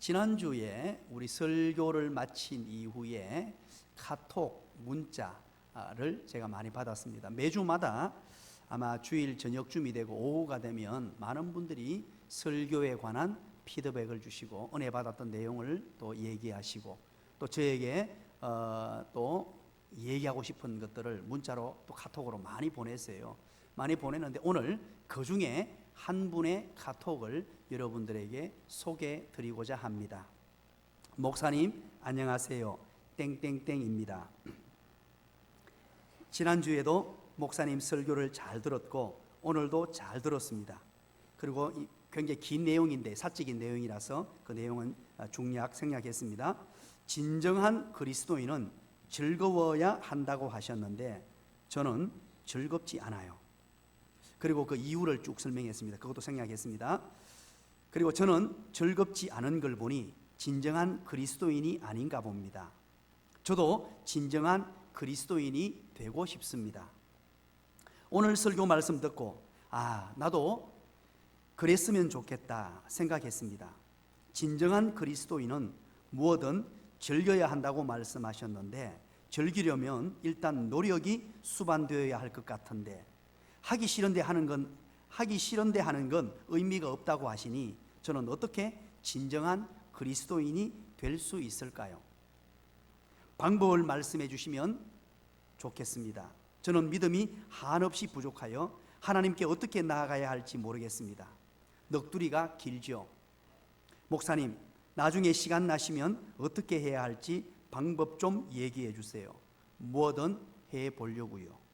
지난주에 우리 설교를 마친 이후에 카톡 문자를 제가 많이 받았습니다. 매주마다 아마 주일 저녁쯤이 되고 오후가 되면 많은 분들이 설교에 관한 피드백을 주시고 은혜 받았던 내용을 또 얘기하시고 또 저에게 또 얘기하고 싶은 것들을 문자로 또 카톡으로 많이 보냈어요. 많이 보냈는데 오늘 그 중에 한 분의 카톡을 여러분들에게 소개해 드리고자 합니다. 목사님 안녕하세요. 땡땡땡입니다. 지난주에도 목사님 설교를 잘 들었고 오늘도 잘 들었습니다. 그리고 굉장히 긴 내용인데 사적인 내용이라서 그 내용은 중략 생략했습니다. 진정한 그리스도인은 즐거워야 한다고 하셨는데 저는 즐겁지 않아요. 그리고 그 이유를 쭉 설명했습니다. 그것도 생략했습니다. 그리고 저는 즐겁지 않은 걸 보니 진정한 그리스도인이 아닌가 봅니다. 저도 진정한 그리스도인이 되고 싶습니다. 오늘 설교 말씀 듣고 나도 그랬으면 좋겠다 생각했습니다. 진정한 그리스도인은 무엇든 즐겨야 한다고 말씀하셨는데 즐기려면 일단 노력이 수반되어야 할 것 같은데 하기 싫은데 하는 건 의미가 없다고 하시니 저는 어떻게 진정한 그리스도인이 될 수 있을까요? 방법을 말씀해 주시면 좋겠습니다. 저는 믿음이 한없이 부족하여 하나님께 어떻게 나아가야 할지 모르겠습니다. 넋두리가 길죠. 목사님, 나중에 시간 나시면 어떻게 해야 할지 방법 좀 얘기해 주세요. 뭐든 해 보려고요.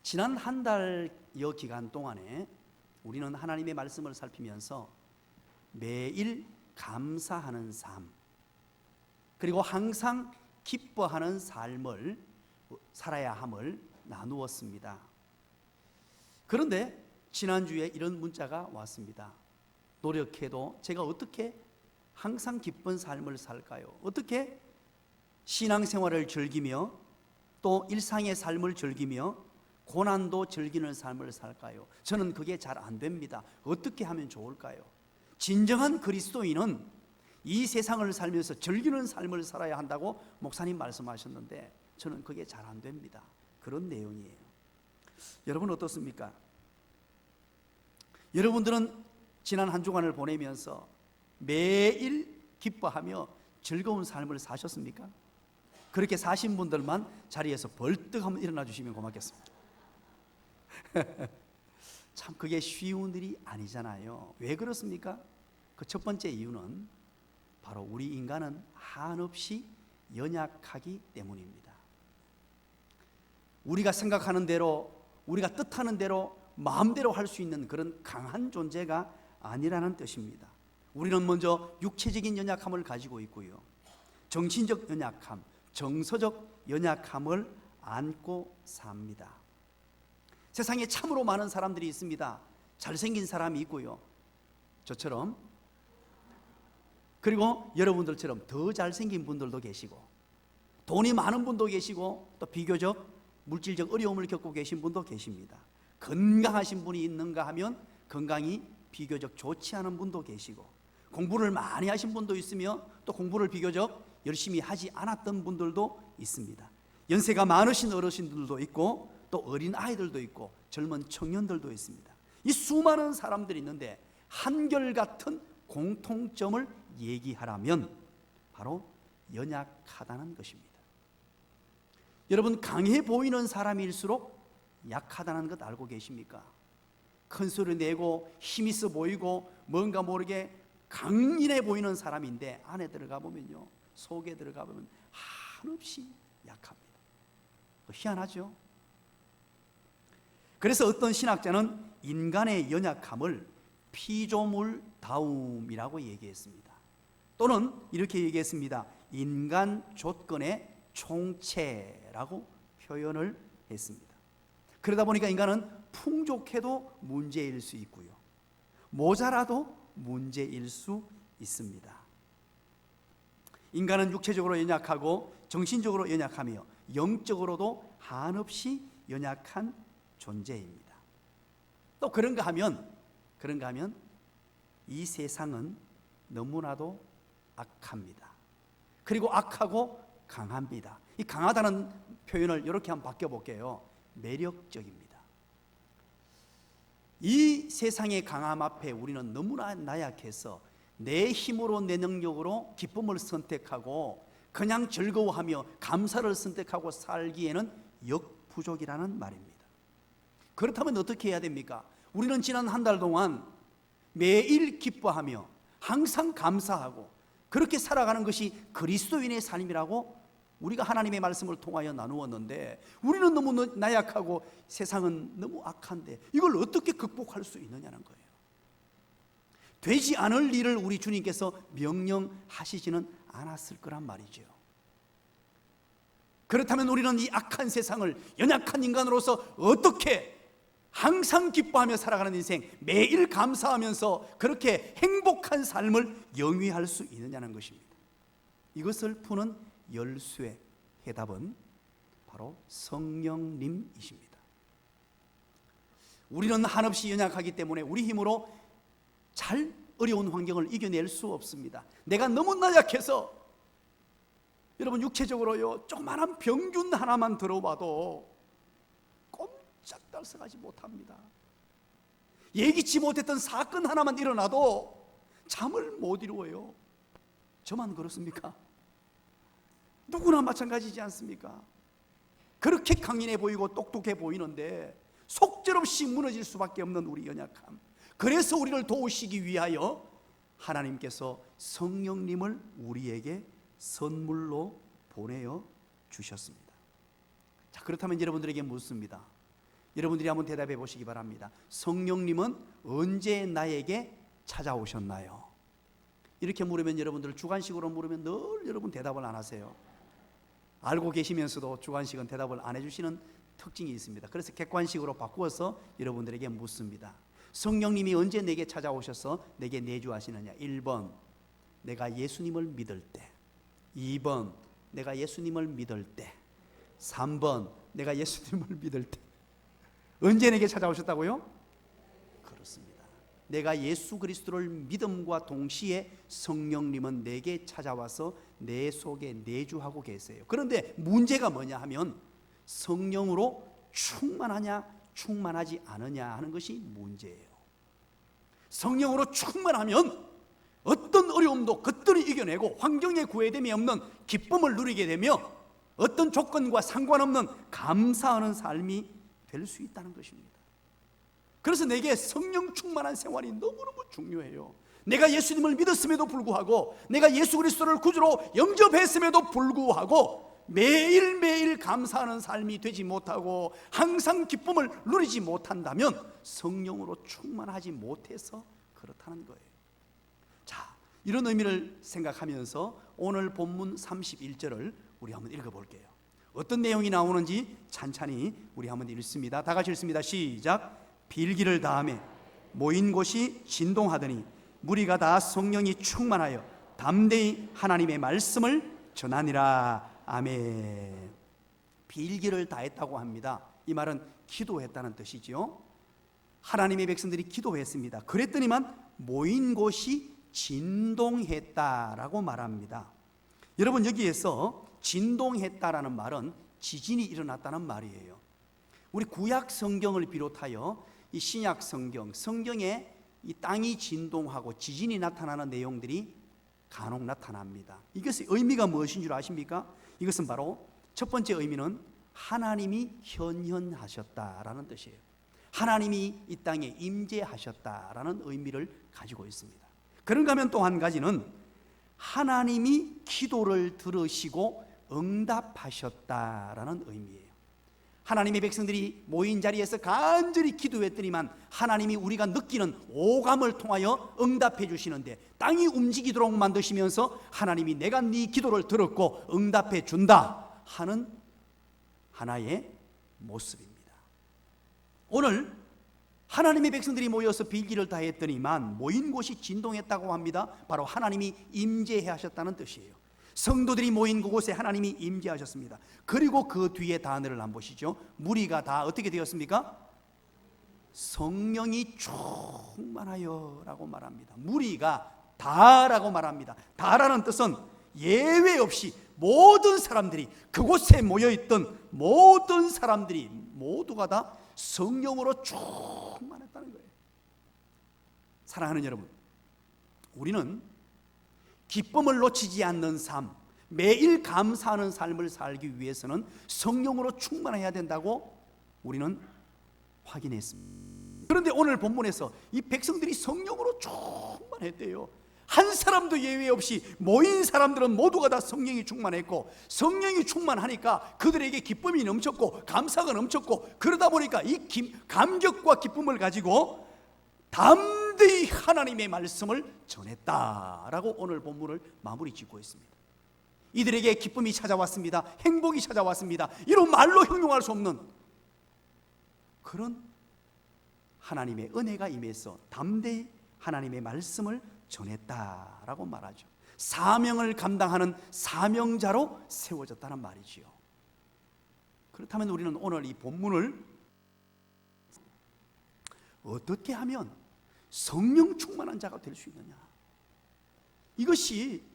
지난 한 달여 기간 동안에 우리는 하나님의 말씀을 살피면서 매일 감사하는 삶, 그리고 항상 기뻐하는 삶을 살아야 함을 나누었습니다. 그런데 지난주에 이런 문자가 왔습니다. 노력해도 제가 어떻게 항상 기쁜 삶을 살까요? 어떻게 신앙생활을 즐기며 또 일상의 삶을 즐기며 고난도 즐기는 삶을 살까요? 저는 그게 잘 안 됩니다. 어떻게 하면 좋을까요? 진정한 그리스도인은 이 세상을 살면서 즐기는 삶을 살아야 한다고 목사님 말씀하셨는데 저는 그게 잘 안 됩니다. 그런 내용이에요. 여러분 어떻습니까? 여러분들은 지난 한 주간을 보내면서 매일 기뻐하며 즐거운 삶을 사셨습니까? 그렇게 사신 분들만 자리에서 벌떡 한번 일어나 주시면 고맙겠습니다. 참 그게 쉬운 일이 아니잖아요. 왜 그렇습니까? 그 첫 번째 이유는 바로 우리 인간은 한없이 연약하기 때문입니다. 우리가 생각하는 대로, 우리가 뜻하는 대로 마음대로 할 수 있는 그런 강한 존재가 아니라는 뜻입니다. 우리는 먼저 육체적인 연약함을 가지고 있고요, 정신적 연약함, 정서적 연약함을 안고 삽니다. 세상에 참으로 많은 사람들이 있습니다. 잘생긴 사람이 있고요, 저처럼, 그리고 여러분들처럼 더 잘생긴 분들도 계시고 돈이 많은 분도 계시고 또 비교적 물질적 어려움을 겪고 계신 분도 계십니다. 건강하신 분이 있는가 하면 건강이 비교적 좋지 않은 분도 계시고 공부를 많이 하신 분도 있으며 또 공부를 비교적 열심히 하지 않았던 분들도 있습니다. 연세가 많으신 어르신들도 있고 또 어린 아이들도 있고 젊은 청년들도 있습니다. 이 수많은 사람들이 있는데 한결같은 공통점을 얘기하라면 바로 연약하다는 것입니다. 여러분, 강해 보이는 사람일수록 약하다는 것 알고 계십니까? 큰 소리 내고 힘 있어 보이고 뭔가 모르게 강인해 보이는 사람인데 안에 들어가 보면요, 속에 들어가 보면 한없이 약합니다. 희한하죠? 그래서 어떤 신학자는 인간의 연약함을 피조물다움이라고 얘기했습니다. 또는 이렇게 얘기했습니다. 인간 조건의 총체라고 표현을 했습니다. 그러다 보니까 인간은 풍족해도 문제일 수 있고요, 모자라도 문제일 수 있습니다. 인간은 육체적으로 연약하고 정신적으로 연약하며 영적으로도 한없이 연약한 존재입니다. 또 그런가 하면 이 세상은 너무나도 악합니다. 그리고 악하고 강합니다. 이 강하다는 표현을 이렇게 한번 바꿔볼게요. 매력적입니다. 이 세상의 강함 앞에 우리는 너무나 나약해서 내 힘으로 내 능력으로 기쁨을 선택하고 그냥 즐거워하며 감사를 선택하고 살기에는 역부족이라는 말입니다. 그렇다면 어떻게 해야 됩니까? 우리는 지난 한 달 동안 매일 기뻐하며 항상 감사하고 그렇게 살아가는 것이 그리스도인의 삶이라고 우리가 하나님의 말씀을 통하여 나누었는데, 우리는 너무 나약하고 세상은 너무 악한데 이걸 어떻게 극복할 수 있느냐는 거예요. 되지 않을 일을 우리 주님께서 명령하시지는 않았을 거란 말이죠. 그렇다면 우리는 이 악한 세상을 연약한 인간으로서 어떻게 항상 기뻐하며 살아가는 인생, 매일 감사하면서 그렇게 행복한 삶을 영위할 수 있느냐는 것입니다. 이것을 푸는 열쇠의 해답은 바로 성령님이십니다. 우리는 한없이 연약하기 때문에 우리 힘으로 잘 어려운 환경을 이겨낼 수 없습니다. 내가 너무 나약해서, 여러분 육체적으로요, 조그마한 병균 하나만 들어봐도 꼼짝달싹하지 못합니다. 예기치 못했던 사건 하나만 일어나도 잠을 못 이루어요. 저만 그렇습니까? 누구나 마찬가지지 않습니까? 그렇게 강인해 보이고 똑똑해 보이는데 속절없이 무너질 수밖에 없는 우리 연약함, 그래서 우리를 도우시기 위하여 하나님께서 성령님을 우리에게 선물로 보내어 주셨습니다. 자, 그렇다면 여러분들에게 묻습니다. 여러분들이 한번 대답해 보시기 바랍니다. 성령님은 언제 나에게 찾아오셨나요? 이렇게 물으면, 여러분들 주관식으로 물으면 늘 여러분 대답을 안 하세요. 알고 계시면서도 주관식은 대답을 안 해주시는 특징이 있습니다. 그래서 객관식으로 바꾸어서 여러분들에게 묻습니다. 성령님이 언제 내게 찾아오셔서 내게 내주하시느냐? 1번, 내가 예수님을 믿을 때. 2번, 내가 예수님을 믿을 때. 3번, 내가 예수님을 믿을 때. 언제 내게 찾아오셨다고요? 그렇습니다. 내가 예수 그리스도를 믿음과 동시에 성령님은 내게 찾아와서 내 속에 내주하고 계세요. 그런데 문제가 뭐냐 하면 성령으로 충만하냐 충만하지 않으냐 하는 것이 문제예요. 성령으로 충만하면 어떤 어려움도 거뜬히 이겨내고 환경에 구애됨이 없는 기쁨을 누리게 되며 어떤 조건과 상관없는 감사하는 삶이 될 수 있다는 것입니다. 그래서 내게 성령 충만한 생활이 너무너무 중요해요. 내가 예수님을 믿었음에도 불구하고, 내가 예수 그리스도를 구주로 영접했음에도 불구하고 매일매일 감사하는 삶이 되지 못하고 항상 기쁨을 누리지 못한다면 성령으로 충만하지 못해서 그렇다는 거예요. 자, 이런 의미를 생각하면서 오늘 본문 31절을 우리 한번 읽어볼게요. 어떤 내용이 나오는지 찬찬히 우리 한번 읽습니다. 다 같이 읽습니다. 시작. 빌기를 다하매 모인 곳이 진동하더니 무리가 다 성령이 충만하여 담대히 하나님의 말씀을 전하니라. 아멘. 빌기를 다했다고 합니다. 이 말은 기도했다는 뜻이죠. 하나님의 백성들이 기도했습니다. 그랬더니만 모인 곳이 진동했다라고 말합니다. 여러분, 여기에서 진동했다라는 말은 지진이 일어났다는 말이에요. 우리 구약 성경을 비롯하여 이 신약 성경, 성경에 이 땅이 진동하고 지진이 나타나는 내용들이 간혹 나타납니다. 이것의 의미가 무엇인 줄 아십니까? 이것은 바로 첫 번째 의미는 하나님이 현현하셨다라는 뜻이에요. 하나님이 이 땅에 임재하셨다라는 의미를 가지고 있습니다. 그런가 하면 또 한 가지는 하나님이 기도를 들으시고 응답하셨다라는 의미예요. 하나님의 백성들이 모인 자리에서 간절히 기도했더니만 하나님이 우리가 느끼는 오감을 통하여 응답해 주시는데, 땅이 움직이도록 만드시면서 하나님이 내가 네 기도를 들었고 응답해 준다 하는 하나의 모습입니다. 오늘 하나님의 백성들이 모여서 빌기를 다했더니만 모인 곳이 진동했다고 합니다. 바로 하나님이 임재해 하셨다는 뜻이에요. 성도들이 모인 그곳에 하나님이 임재하셨습니다. 그리고 그 뒤에 단어를 한번 보시죠. 무리가 다 어떻게 되었습니까? 성령이 충만하여 라고 말합니다. 무리가 다라고 말합니다. 다라는 뜻은 예외 없이 모든 사람들이, 그곳에 모여있던 모든 사람들이 모두가 다 성령으로 충만했다는 거예요. 사랑하는 여러분, 우리는 기쁨을 놓치지 않는 삶, 매일 감사하는 삶을 살기 위해서는 성령으로 충만해야 된다고 우리는 확인했습니다. 그런데 오늘 본문에서 이 백성들이 성령으로 충만했대요. 한 사람도 예외 없이 모인 사람들은 모두가 다 성령이 충만했고, 성령이 충만하니까 그들에게 기쁨이 넘쳤고 감사가 넘쳤고, 그러다 보니까 이 감격과 기쁨을 가지고 담대히 하나님의 말씀을 전했다라고 오늘 본문을 마무리 짓고 있습니다. 이들에게 기쁨이 찾아왔습니다. 행복이 찾아왔습니다. 이런 말로 형용할 수 없는 그런 하나님의 은혜가 임해서 담대히 하나님의 말씀을 전했다라고 말하죠. 사명을 감당하는 사명자로 세워졌다는 말이지요. 그렇다면 우리는 오늘 이 본문을 어떻게 하면 성령 충만한 자가 될 수 있느냐, 이것이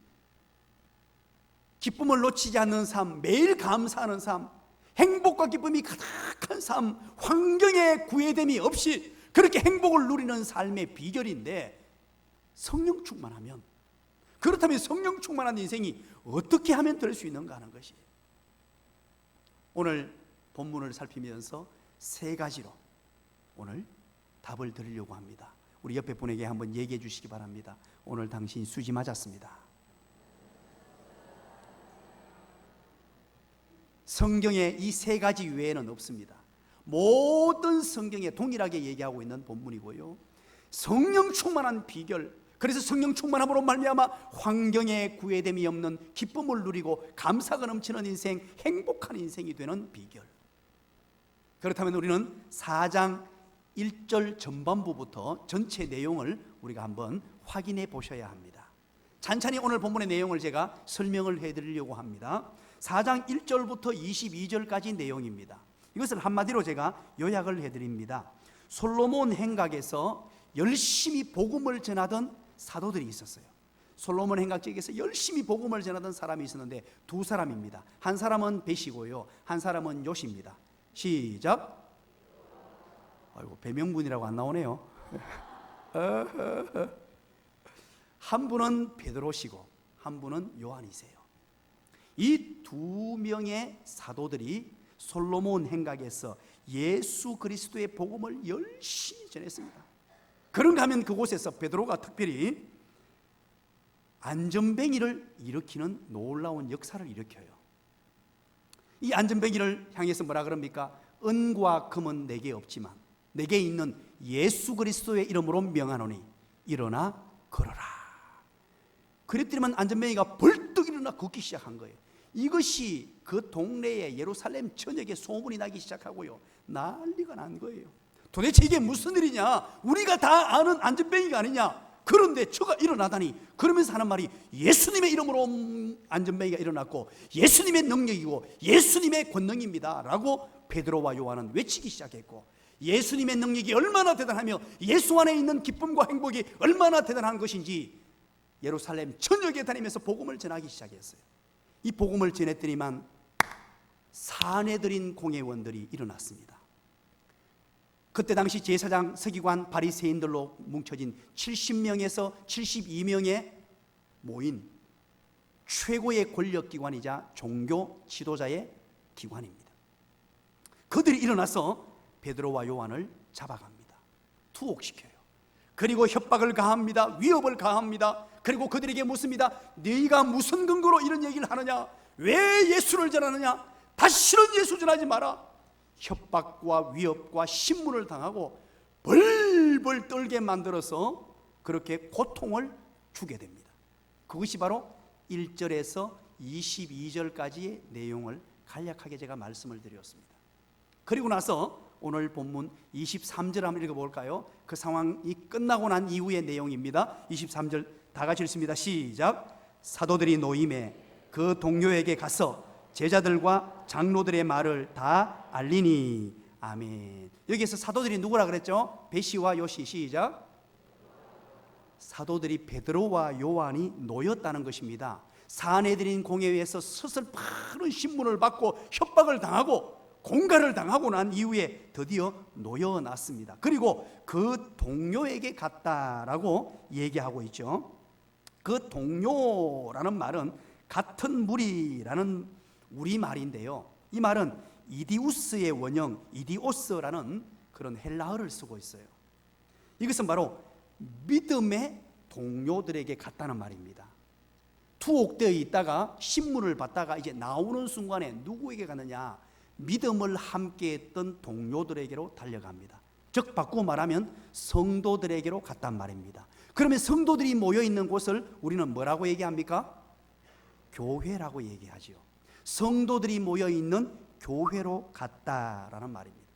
기쁨을 놓치지 않는 삶, 매일 감사하는 삶, 행복과 기쁨이 가득한 삶, 환경에 구애됨이 없이 그렇게 행복을 누리는 삶의 비결인데, 성령 충만하면, 그렇다면 성령 충만한 인생이 어떻게 하면 될 수 있는가 하는 것이 오늘 본문을 살피면서 세 가지로 오늘 답을 드리려고 합니다. 우리 옆에 분에게 한번 얘기해 주시기 바랍니다. 오늘 당신 수지 맞았습니다. 성경에 이 세 가지 외에는 없습니다. 모든 성경에 동일하게 얘기하고 있는 본문이고요. 성령 충만한 비결, 그래서 성령 충만함으로 말미암아 환경에 구애됨이 없는 기쁨을 누리고 감사가 넘치는 인생, 행복한 인생이 되는 비결. 그렇다면 우리는 4장 1절 전반부부터 전체 내용을 우리가 한번 확인해 보셔야 합니다. 찬찬히 오늘 본문의 내용을 제가 설명을 해드리려고 합니다. 4장 1절부터 22절까지 내용입니다. 이것을 한마디로 제가 요약을 해드립니다. 솔로몬 행각에서 열심히 복음을 전하던 사도들이 있었어요. 솔로몬 행각지에서 열심히 복음을 전하던 사람이 있었는데 두 사람입니다. 한 사람은 벳이고요, 한 사람은 요시입니다. 시작. 아이고, 배명분이라고 안 나오네요. 한 분은 베드로시고 한 분은 요한이세요. 이 두 명의 사도들이 솔로몬 행각에서 예수 그리스도의 복음을 열심히 전했습니다. 그런가 하면 그곳에서 베드로가 특별히 안전뱅이를 일으키는 놀라운 역사를 일으켜요. 이 안전뱅이를 향해서 뭐라 그럽니까? 은과 금은 내게 없지만 내게 있는 예수 그리스도의 이름으로 명하노니 일어나 걸어라. 그랬더니만 안전뱅이가 벌떡 일어나 걷기 시작한 거예요. 이것이 그 동네에 예루살렘 전역에 소문이 나기 시작하고요, 난리가 난 거예요. 도대체 이게 무슨 일이냐, 우리가 다 아는 안전뱅이가 아니냐. 그런데 저가 일어나다니, 그러면서 하는 말이 예수님의 이름으로 안전뱅이가 일어났고 예수님의 능력이고 예수님의 권능입니다 라고 베드로와 요한은 외치기 시작했고, 예수님의 능력이 얼마나 대단하며 예수 안에 있는 기쁨과 행복이 얼마나 대단한 것인지 예루살렘 전역에 다니면서 복음을 전하기 시작했어요. 이 복음을 전했더니만 사내들인 공회원들이 일어났습니다. 그때 당시 제사장, 서기관, 바리새인들로 뭉쳐진 70명에서 72명의 모인 최고의 권력기관이자 종교 지도자의 기관입니다. 그들이 일어나서 베드로와 요한을 잡아갑니다. 투옥시켜요. 그리고 협박을 가합니다. 위협을 가합니다. 그리고 그들에게 묻습니다. 네가 무슨 근거로 이런 얘기를 하느냐? 왜 예수를 전하느냐? 다시는 예수 전하지 마라. 협박과 위협과 신문을 당하고 벌벌 떨게 만들어서 그렇게 고통을 주게 됩니다. 그것이 바로 1절에서 22절까지의 내용을 간략하게 제가 말씀을 드렸습니다. 그리고 나서 오늘 본문 23절 한번 읽어볼까요? 그 상황이 끝나고 난 이후의 내용입니다. 23절 다 같이 읽습니다. 시작. 사도들이 노임에 그 동료에게 가서 제자들과 장로들의 말을 다 알리니. 아멘. 여기에서 사도들이 누구라 그랬죠? 베시와 요시. 시작. 사도들이 베드로와 요한이 놓였다는 것입니다. 사내들인 공회에서 서슬파른 신문을 받고 협박을 당하고 공갈을 당하고 난 이후에 드디어 놓여놨습니다. 그리고 그 동료에게 갔다라고 얘기하고 있죠. 그 동료라는 말은 같은 무리라는 우리말인데요, 이 말은 이디우스의 원형 이디오스라는 그런 헬라어를 쓰고 있어요. 이것은 바로 믿음의 동료들에게 갔다는 말입니다. 투옥되어 있다가 신문을 받다가 이제 나오는 순간에 누구에게 가느냐? 믿음을 함께했던 동료들에게로 달려갑니다. 즉 바꾸고 말하면 성도들에게로 갔단 말입니다. 그러면 성도들이 모여있는 곳을 우리는 뭐라고 얘기합니까? 교회라고 얘기하지요. 성도들이 모여있는 교회로 갔다라는 말입니다.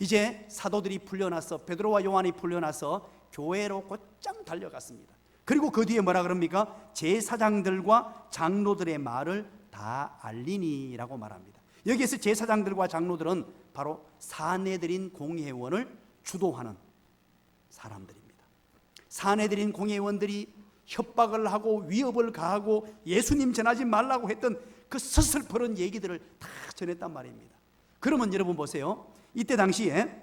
이제 사도들이 풀려나서, 베드로와 요한이 풀려나서 교회로 곧장 달려갔습니다. 그리고 그 뒤에 뭐라 그럽니까? 제사장들과 장로들의 말을 다 알리니라고 말합니다. 여기에서 제사장들과 장로들은 바로 사내들인 공회원을 주도하는 사람들입니다. 사내들인 공회원들이 협박을 하고 위협을 가하고 예수님 전하지 말라고 했던 그 서슬퍼런 얘기들을 다 전했단 말입니다. 그러면 여러분 보세요. 이때 당시에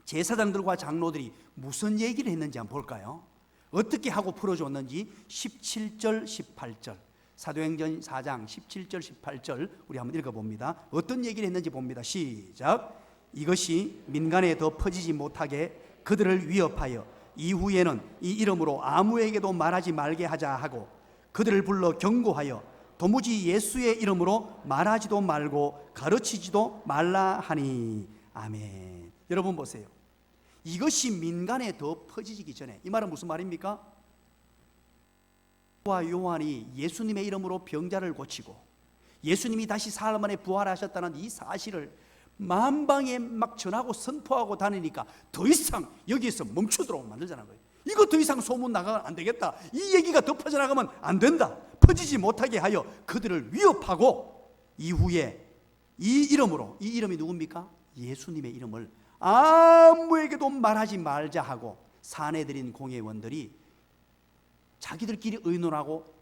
제사장들과 장로들이 무슨 얘기를 했는지 한번 볼까요? 어떻게 하고 풀어줬는지 17절 18절, 사도행전 4장 17절 18절 우리 한번 읽어봅니다. 어떤 얘기를 했는지 봅니다. 시작. 이것이 민간에 더 퍼지지 못하게 그들을 위협하여 이후에는 이 이름으로 아무에게도 말하지 말게 하자 하고 그들을 불러 경고하여 도무지 예수의 이름으로 말하지도 말고 가르치지도 말라 하니. 아멘. 여러분 보세요. 이것이 민간에 더 퍼지기 전에, 이 말은 무슨 말입니까? 와 요한이 예수님의 이름으로 병자를 고치고 예수님이 다시 사흘 만에 부활하셨다는 이 사실을 만방에 막 전하고 선포하고 다니니까 더 이상 여기에서 멈추도록 만들자는 거예요. 이거 더 이상 소문 나가면 안 되겠다. 이 얘기가 더 퍼져나가면 안 된다. 퍼지지 못하게 하여 그들을 위협하고 이후에 이 이름으로, 이 이름이 누굽니까? 예수님의 이름을 아무에게도 말하지 말자 하고 사내들인 공회원들이 자기들끼리 의논하고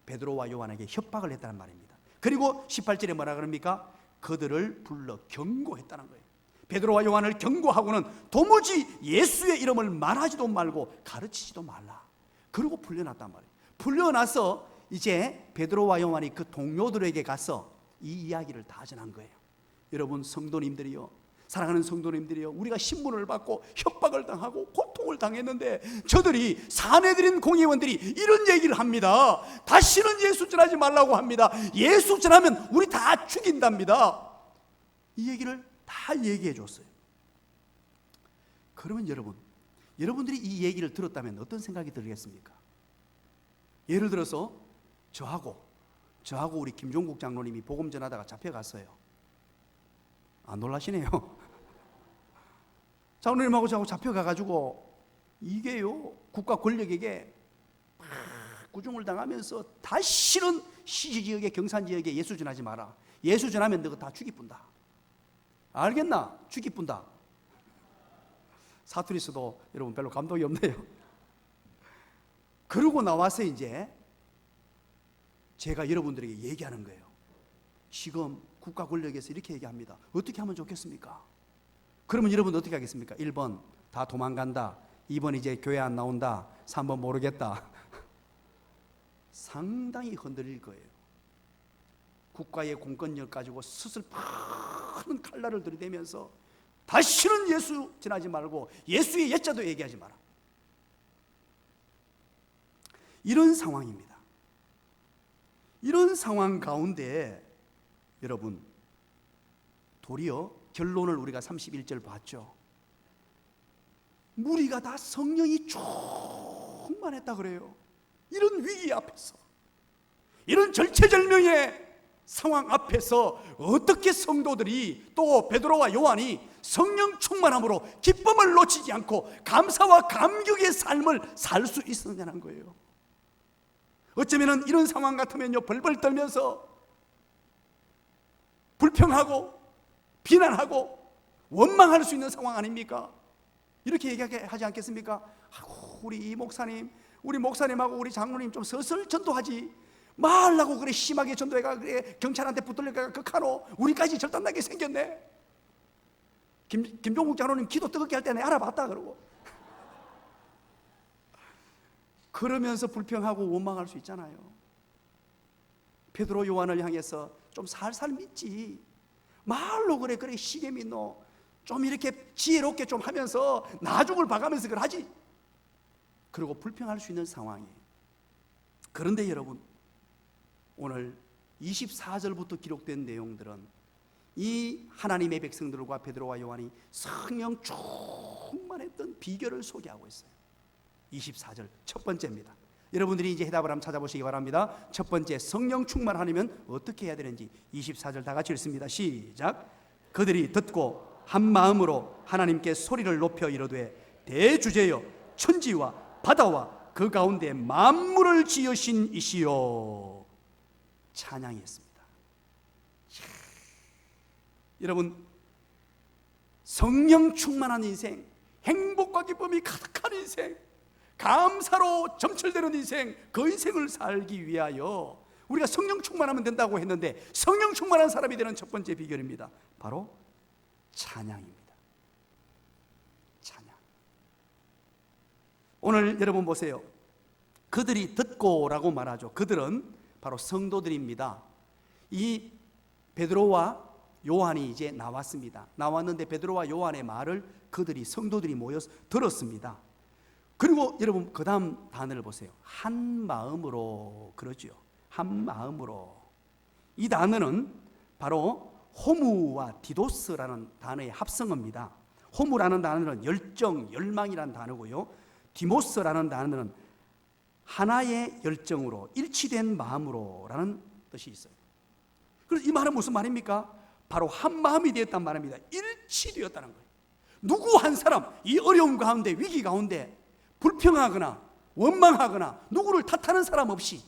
베드로와 요한에게 협박을 했다는 말입니다. 그리고 18절에 뭐라 그럽니까? 그들을 불러 경고했다는 거예요. 베드로와 요한을 경고하고는 도무지 예수의 이름을 말하지도 말고 가르치지도 말라. 그리고 풀려났단 말이에요. 풀려나서 이제 베드로와 요한이 그 동료들에게 가서 이 이야기를 다 전한 거예요. 여러분 성도님들이요, 사랑하는 성도님들이요, 우리가 신문을 받고 협박을 당하고 고통을 당했는데 저들이, 사내들인 공회원들이 이런 얘기를 합니다. 다시는 예수 전하지 말라고 합니다. 예수 전하면 우리 다 죽인답니다. 이 얘기를 다 얘기해 줬어요. 그러면 여러분들이 이 얘기를 들었다면 어떤 생각이 들겠습니까? 예를 들어서 저하고 우리 김종국 장로님이 복음 전하다가 잡혀갔어요. 안 놀라시네요. 장로님하고 저하고 잡혀가가지고 이게요, 국가 권력에게 막 구중을 당하면서 다시는 시지지역에, 경산지역에 예수 전하지 마라. 예수 전하면 너가 다 죽이뿐다. 알겠나? 죽이뿐다. 사투리스도 여러분 별로 감동이 없네요. 그러고 나와서 이제 제가 여러분들에게 얘기하는 거예요. 지금 국가 권력에서 이렇게 얘기합니다. 어떻게 하면 좋겠습니까? 그러면 여러분 어떻게 하겠습니까? 1번 다 도망간다, 2번 이제 교회 안 나온다, 3번 모르겠다. 상당히 흔들릴 거예요. 국가의 공권력 가지고 스슬파는 칼날을 들이대면서 다시는 예수 전하지 말고 예수의 예자도 얘기하지 마라. 이런 상황입니다. 이런 상황 가운데 여러분, 도리어 결론을 우리가 31절 봤죠. 무리가 다 성령이 충만했다 그래요. 이런 위기 앞에서, 이런 절체절명의 상황 앞에서 어떻게 성도들이, 또 베드로와 요한이 성령 충만함으로 기쁨을 놓치지 않고 감사와 감격의 삶을 살 수 있었냐는 거예요. 어쩌면 이런 상황 같으면요, 벌벌 떨면서 불평하고 비난하고 원망할 수 있는 상황 아닙니까? 이렇게 얘기하지 않겠습니까? 아이고, 우리 목사님하고 우리 장로님 좀 서슬 전도하지 말라고 그래 심하게 전도해가 그래 경찰한테 붙들려가 극하노. 우리까지 절단나게 생겼네. 김종국 장로님 기도 뜨겁게 할 때 내가 알아봤다 그러고. 그러면서 불평하고 원망할 수 있잖아요. 베드로 요한을 향해서 좀 살살 믿지 말로 그래 시게 믿노. 좀 이렇게 지혜롭게 좀 하면서 나중을 봐가면서 그걸 하지. 그리고 불평할 수 있는 상황이에요. 그런데 여러분, 오늘 24절부터 기록된 내용들은 이 하나님의 백성들과 베드로와 요한이 성령 충만했던 비결을 소개하고 있어요. 24절 첫 번째입니다. 여러분들이 이제 해답을 한번 찾아보시기 바랍니다. 첫 번째, 성령 충만하려면 어떻게 해야 되는지 24절 다 같이 읽습니다. 시작. 그들이 듣고 한 마음으로 하나님께 소리를 높여 이르되 대주제여 천지와 바다와 그 가운데 만물을 지으신 이시여 찬양했습니다. 여러분, 성령 충만한 인생, 행복과 기쁨이 가득한 인생, 감사로 점철되는 인생, 그 인생을 살기 위하여 우리가 성령 충만하면 된다고 했는데, 성령 충만한 사람이 되는 첫 번째 비결입니다. 바로 찬양입니다. 찬양. 오늘 여러분 보세요. 그들이 듣고라고 말하죠. 그들은 바로 성도들입니다. 이 베드로와 요한이 이제 나왔습니다. 나왔는데 베드로와 요한의 말을 그들이 성도들이 모여서 들었습니다. 그리고 여러분 그 다음 단어를 보세요. 한 마음으로 그러죠. 한 마음으로. 이 단어는 바로 호무와 디도스라는 단어의 합성어입니다. 호무라는 단어는 열정, 열망이라는 단어고요. 디모스라는 단어는 하나의 열정으로 일치된 마음으로라는 뜻이 있어요. 그래서 이 말은 무슨 말입니까? 바로 한 마음이 되었단 말입니다. 일치되었다는 거예요. 누구 한 사람 이 어려움 가운데, 위기 가운데 불평하거나 원망하거나 누구를 탓하는 사람 없이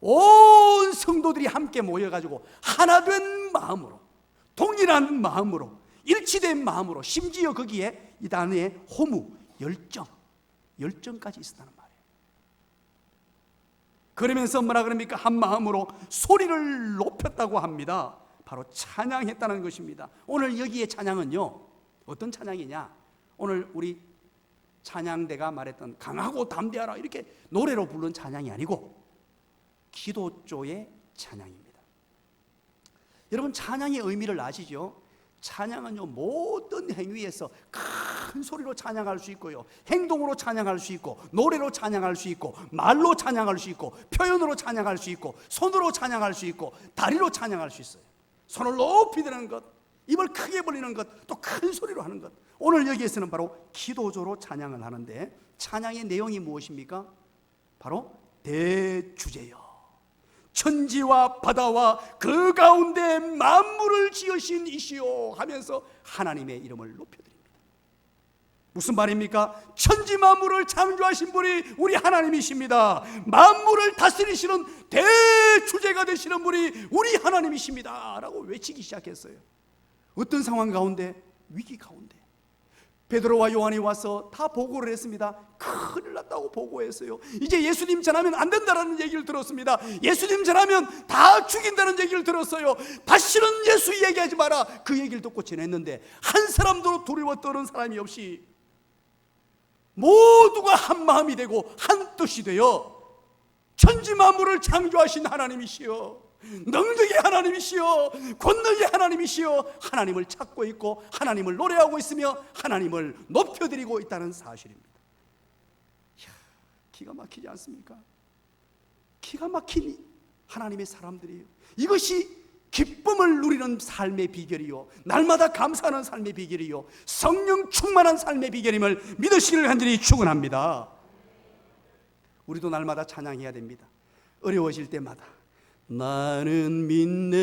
온 성도들이 함께 모여가지고 하나 된 마음으로, 동일한 마음으로, 일치된 마음으로, 심지어 거기에 이 단어에 호무, 열정까지 있었다는 말이에요. 그러면서 뭐라 그럽니까? 한 마음으로 소리를 높였다고 합니다. 바로 찬양했다는 것입니다. 오늘 여기에 찬양은요, 어떤 찬양이냐? 오늘 우리 찬양대가 말했던 강하고 담대하라 이렇게 노래로 부른 찬양이 아니고 기도조의 찬양입니다. 여러분, 찬양의 의미를 아시죠? 찬양은요, 모든 행위에서 큰 소리로 찬양할 수 있고요, 행동으로 찬양할 수 있고, 노래로 찬양할 수 있고, 말로 찬양할 수 있고, 표현으로 찬양할 수 있고, 손으로 찬양할 수 있고, 다리로 찬양할 수 있어요. 손을 높이 드는 것, 입을 크게 벌리는 것, 또 큰 소리로 하는 것. 오늘 여기에서는 바로 기도조로 찬양을 하는데, 찬양의 내용이 무엇입니까? 바로 대주제여 천지와 바다와 그 가운데 만물을 지으신 이시오 하면서 하나님의 이름을 높여드립니다. 무슨 말입니까? 천지 만물을 창조하신 분이 우리 하나님이십니다. 만물을 다스리시는 대주제가 되시는 분이 우리 하나님이십니다 라고 외치기 시작했어요. 어떤 상황 가운데? 위기 가운데 베드로와 요한이 와서 다 보고를 했습니다. 큰일 났다고 보고했어요. 이제 예수님 전하면 안 된다는 얘기를 들었습니다. 예수님 전하면 다 죽인다는 얘기를 들었어요. 다시는 예수 얘기하지 마라, 그 얘기를 듣고 지냈는데 한 사람도 두려워 떠는 사람이 없이 모두가 한 마음이 되고 한 뜻이 되어 천지 만물을 창조하신 하나님이시여, 능력의 하나님이시여, 권능의 하나님이시여, 하나님을 찾고 있고 하나님을 노래하고 있으며 하나님을 높여드리고 있다는 사실입니다. 이야, 기가 막히지 않습니까? 기가 막힌 하나님의 사람들이에요. 이것이 기쁨을 누리는 삶의 비결이요, 날마다 감사하는 삶의 비결이요, 성령 충만한 삶의 비결임을 믿으시기를 간절히 축원합니다. 우리도 날마다 찬양해야 됩니다. 어려워질 때마다 나는 믿네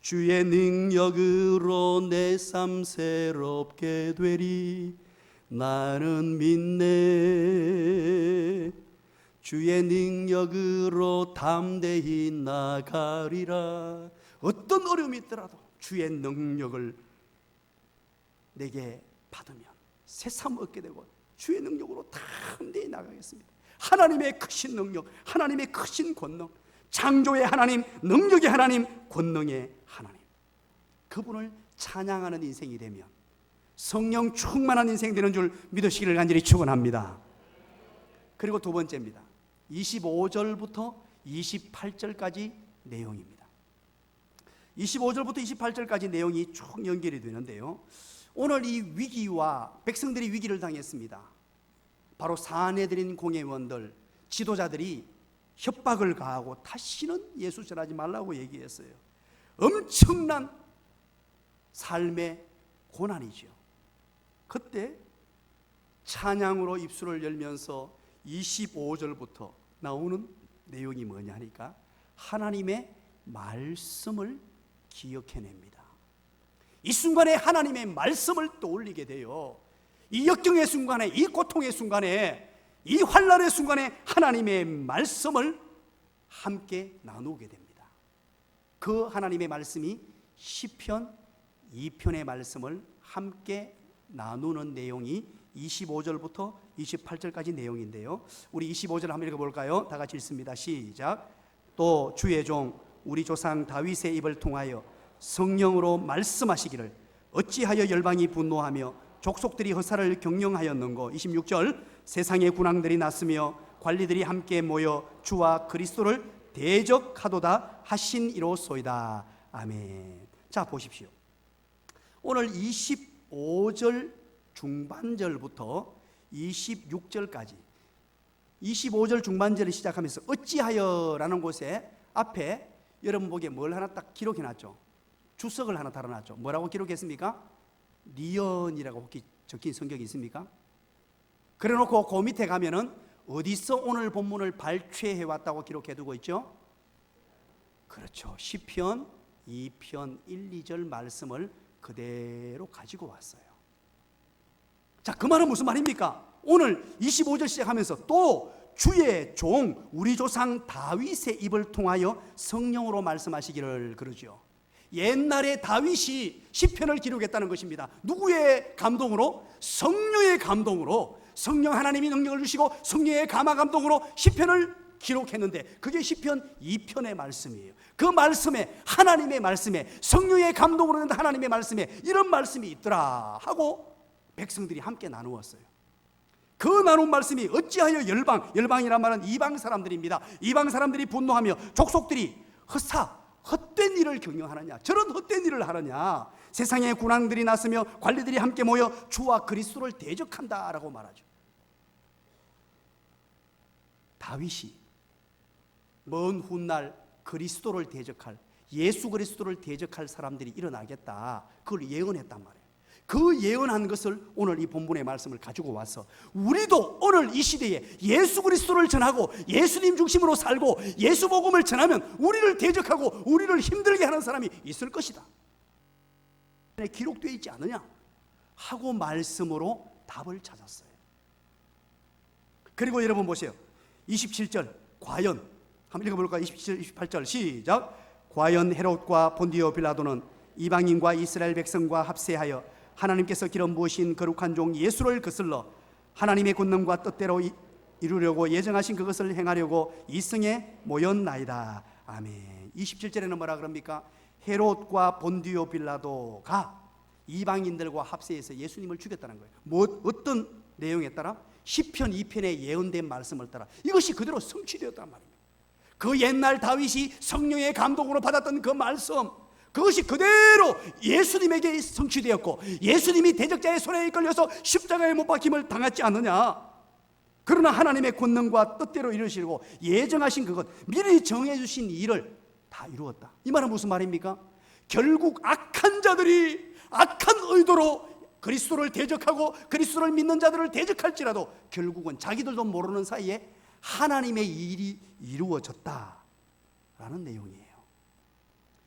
주의 능력으로 내 삶 새롭게 되리. 나는 믿네 주의 능력으로 담대히 나가리라. 어떤 어려움이 있더라도 주의 능력을 내게 받으면 새삼 얻게 되고 주의 능력으로 담대히 나가겠습니다. 하나님의 크신 능력, 하나님의 크신 권능, 창조의 하나님, 능력의 하나님, 권능의 하나님, 그분을 찬양하는 인생이 되면 성령 충만한 인생 되는 줄 믿으시기를 간절히 축원합니다. 그리고 두 번째입니다. 25절부터 28절까지 내용입니다. 25절부터 28절까지 내용이 쭉 연결이 되는데요, 오늘 이 위기와 백성들이 위기를 당했습니다. 바로 사내들인 공회원들, 지도자들이 협박을 가하고 다시는 예수 전하지 말라고 얘기했어요. 엄청난 삶의 고난이죠. 그때 찬양으로 입술을 열면서 25절부터 나오는 내용이 뭐냐 하니까 하나님의 말씀을 기억해냅니다. 이 순간에 하나님의 말씀을 떠올리게 돼요. 이 역경의 순간에, 이 고통의 순간에, 이 환난의 순간에 하나님의 말씀을 함께 나누게 됩니다. 그 하나님의 말씀이 시편 2편의 말씀을 함께 나누는 내용이 25절부터 28절까지 내용인데요, 우리 25절 한번 읽어볼까요? 다 같이 읽습니다. 시작. 또 주의 종 우리 조상 다윗의 입을 통하여 성령으로 말씀하시기를 어찌하여 열방이 분노하며 족속들이 허사를 경영하였는고. 26절. 세상의 군왕들이 났으며 관리들이 함께 모여 주와 그리스도를 대적하도다 하신 이로소이다. 아멘. 자, 보십시오. 오늘 25절 중반절부터 26절까지 25절 중반절을 시작하면서 어찌하여라는 곳에 앞에 여러분 보기에 뭘 하나 딱 기록해놨죠. 주석을 하나 달아놨죠. 뭐라고 기록했습니까? 리언이라고 혹시 적힌 성경이 있습니까? 그래놓고 그 밑에 가면은 어디서 오늘 본문을 발췌해왔다고 기록해두고 있죠? 그렇죠. 시편 2편 1, 2절 말씀을 그대로 가지고 왔어요. 자, 그 말은 무슨 말입니까? 오늘 25절 시작하면서 또 주의 종 우리 조상 다윗의 입을 통하여 성령으로 말씀하시기를 그러죠. 옛날에 다윗이 시편을 기록했다는 것입니다. 누구의 감동으로? 성령의 감동으로. 성령 하나님이 능력을 주시고 성령의 감화 감동으로 시편을 기록했는데 그게 시편 2편의 말씀이에요. 그 말씀에, 하나님의 말씀에, 성령의 감동으로 된 하나님의 말씀에 이런 말씀이 있더라 하고 백성들이 함께 나누었어요. 그 나눈 말씀이 어찌하여 열방이란 말은 이방 사람들입니다. 이방 사람들이 분노하며 족속들이 헛된 일을 경영하느냐, 저런 헛된 일을 하느냐, 세상에 군왕들이 났으며 관리들이 함께 모여 주와 그리스도를 대적한다라고 말하죠. 다윗이 먼 훗날 그리스도를 대적할, 예수 그리스도를 대적할 사람들이 일어나겠다, 그걸 예언했단 말이에요. 그 예언한 것을 오늘 이 본문의 말씀을 가지고 와서 우리도 오늘 이 시대에 예수 그리스도를 전하고 예수님 중심으로 살고 예수 복음을 전하면 우리를 대적하고 우리를 힘들게 하는 사람이 있을 것이다, 기록되어 있지 않느냐 하고 말씀으로 답을 찾았어요. 그리고 여러분 보세요. 27절 과연 한번 읽어볼까요? 27, 28절 시작. 과연 헤롯과 본디오 빌라도는 이방인과 이스라엘 백성과 합세하여 하나님께서 기름 부으신 거룩한 종 예수를 거슬러 하나님의 권능과 뜻대로 이루려고 예정하신 그것을 행하려고 이승에 모였나이다. 아멘. 27절에는 뭐라 그럽니까? 헤롯과 본디오 빌라도가 이방인들과 합세해서 예수님을 죽였다는 거예요. 어떤 내용에 따라? 시편 2편에 예언된 말씀을 따라 이것이 그대로 성취되었단 말입니다. 그 옛날 다윗이 성령의 감동으로 받았던 그 말씀, 그것이 그대로 예수님에게 성취되었고 예수님이 대적자의 손에 이끌려서 십자가에 못 박힘을 당하지 않느냐. 그러나 하나님의 권능과 뜻대로 이루시고 예정하신 그것, 미리 정해주신 일을 다 이루었다. 이 말은 무슨 말입니까? 결국 악한 자들이 악한 의도로 그리스도를 대적하고 그리스도를 믿는 자들을 대적할지라도 결국은 자기들도 모르는 사이에 하나님의 일이 이루어졌다라는 내용이에요.